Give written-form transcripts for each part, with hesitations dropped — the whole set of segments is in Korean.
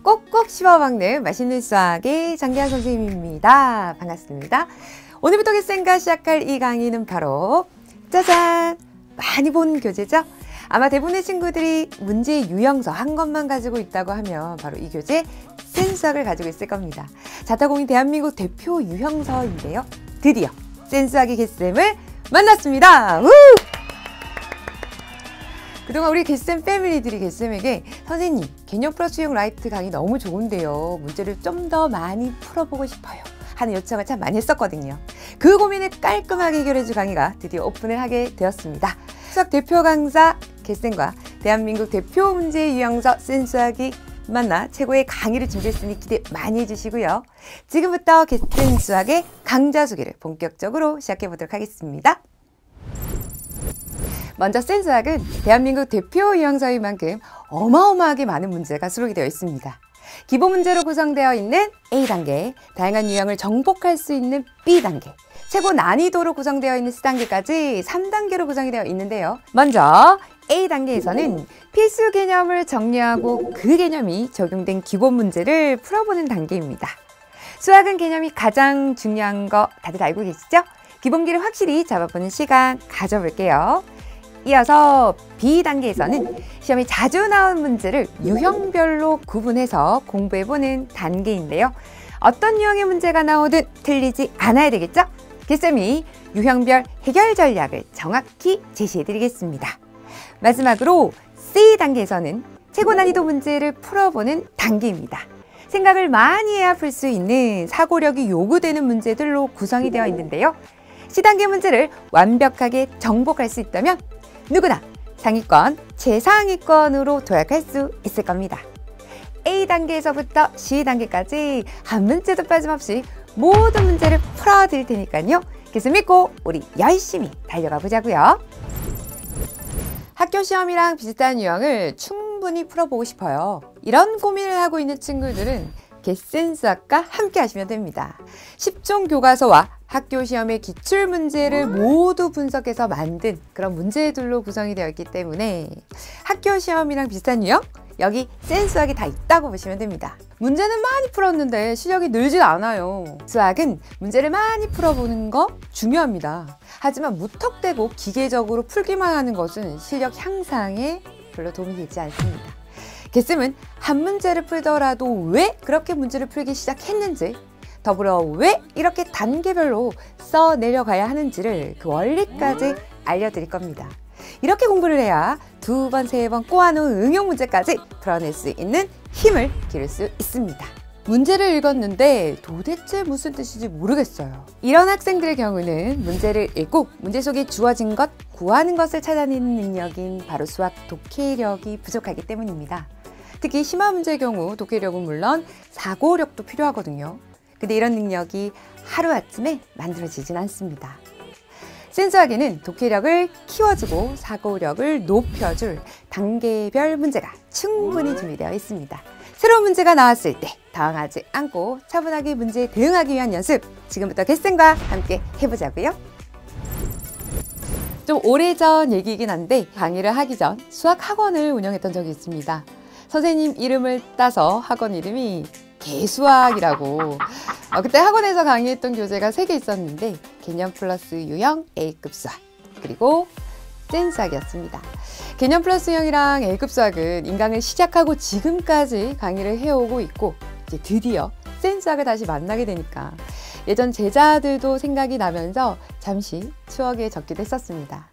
꼭꼭 씹어먹는 맛있는 수학의 장기하 선생님입니다. 반갑습니다. 오늘부터 겟센과 시작할 이 강의는 바로 짜잔! 많이 본 교재죠? 아마 대부분의 친구들이 문제의 유형서 한 것만 가지고 있다고 하면 바로 이 교재 센 수학을 가지고 있을 겁니다. 자타공인 대한민국 대표 유형서인데요. 드디어 센 수학의 겟센을 만났습니다. 우! 그동안 우리 겟센 패밀리들이 겟센에게 선생님 개념 플러스 유형 라이트 강의 너무 좋은데요. 문제를 좀 더 많이 풀어보고 싶어요 하는 요청을 참 많이 했었거든요. 그 고민을 깔끔하게 해결해줄 강의가 드디어 오픈을 하게 되었습니다. 수학 대표 강사 겟센과 대한민국 대표 문제 유형서 센 수학이 만나 최고의 강의를 준비했으니 기대 많이 해주시고요. 지금부터 겟센 수학의 강좌 소개를 본격적으로 시작해보도록 하겠습니다. 먼저 센 수학은 대한민국 대표 유형서인 만큼 어마어마하게 많은 문제가 수록이 되어 있습니다. 기본 문제로 구성되어 있는 A단계, 다양한 유형을 정복할 수 있는 B단계, 최고 난이도로 구성되어 있는 C단계까지 3단계로 구성이 되어 있는데요. 먼저 A단계에서는 필수 개념을 정리하고 그 개념이 적용된 기본 문제를 풀어보는 단계입니다. 수학은 개념이 가장 중요한 거 다들 알고 계시죠? 기본기를 확실히 잡아보는 시간 가져볼게요. 이어서 B단계에서는 시험에 자주 나온 문제를 유형별로 구분해서 공부해보는 단계인데요. 어떤 유형의 문제가 나오든 틀리지 않아야 되겠죠? 겟쌤이 유형별 해결 전략을 정확히 제시해드리겠습니다. 마지막으로 C단계에서는 최고 난이도 문제를 풀어보는 단계입니다. 생각을 많이 해야 풀 수 있는 사고력이 요구되는 문제들로 구성이 되어 있는데요. C단계 문제를 완벽하게 정복할 수 있다면 누구나 상위권, 최상위권으로 도약할 수 있을 겁니다. A단계에서부터 C단계까지 한 문제도 빠짐없이 모든 문제를 풀어드릴 테니까요. 겟쌤 믿고 우리 열심히 달려가 보자고요. 학교 시험이랑 비슷한 유형을 충분히 풀어보고 싶어요. 이런 고민을 하고 있는 친구들은 겟센 수학과 함께 하시면 됩니다. 10종 교과서와 학교 시험의 기출 문제를 모두 분석해서 만든 그런 문제들로 구성이 되어 있기 때문에 학교 시험이랑 비슷한 유형? 여기 센 수학이 다 있다고 보시면 됩니다. 문제는 많이 풀었는데 실력이 늘진 않아요. 수학은 문제를 많이 풀어보는 거 중요합니다. 하지만 무턱대고 기계적으로 풀기만 하는 것은 실력 향상에 별로 도움이 되지 않습니다. 겟쌤은 한 문제를 풀더라도 왜 그렇게 문제를 풀기 시작했는지, 더불어 왜 이렇게 단계별로 써내려가야 하는지를 그 원리까지 알려드릴 겁니다. 이렇게 공부를 해야 두 번, 세 번 꼬아놓은 응용 문제까지 풀어낼 수 있는 힘을 기를 수 있습니다. 문제를 읽었는데 도대체 무슨 뜻인지 모르겠어요. 이런 학생들의 경우는 문제를 읽고 문제 속에 주어진 것, 구하는 것을 찾아내는 능력인 바로 수학 독해력이 부족하기 때문입니다. 특히 심화 문제의 경우 독해력은 물론 사고력도 필요하거든요. 근데 이런 능력이 하루아침에 만들어지진 않습니다. 센 수학에는 독해력을 키워주고 사고력을 높여줄 단계별 문제가 충분히 준비되어 있습니다. 새로운 문제가 나왔을 때 당황하지 않고 차분하게 문제에 대응하기 위한 연습, 지금부터 겟쌤과 함께 해보자고요. 좀 오래전 얘기이긴 한데 강의를 하기 전 수학 학원을 운영했던 적이 있습니다. 선생님 이름을 따서 학원 이름이 개수학이라고. 그때 학원에서 강의했던 교재가 3개 있었는데 개념 플러스 유형 A급 수학, 그리고 센 수학이었습니다. 개념 플러스 유형이랑 A급 수학은 인강을 시작하고 지금까지 강의를 해오고 있고, 이제 드디어 센 수학을 다시 만나게 되니까 예전 제자들도 생각이 나면서 잠시 추억에 젖기도 했었습니다.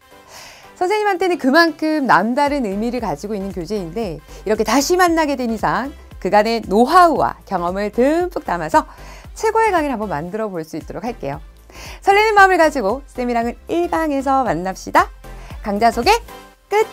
선생님한테는 그만큼 남다른 의미를 가지고 있는 교재인데 이렇게 다시 만나게 된 이상 그간의 노하우와 경험을 듬뿍 담아서 최고의 강의를 한번 만들어 볼 수 있도록 할게요. 설레는 마음을 가지고 쌤이랑은 1강에서 만납시다. 강좌 소개 끝!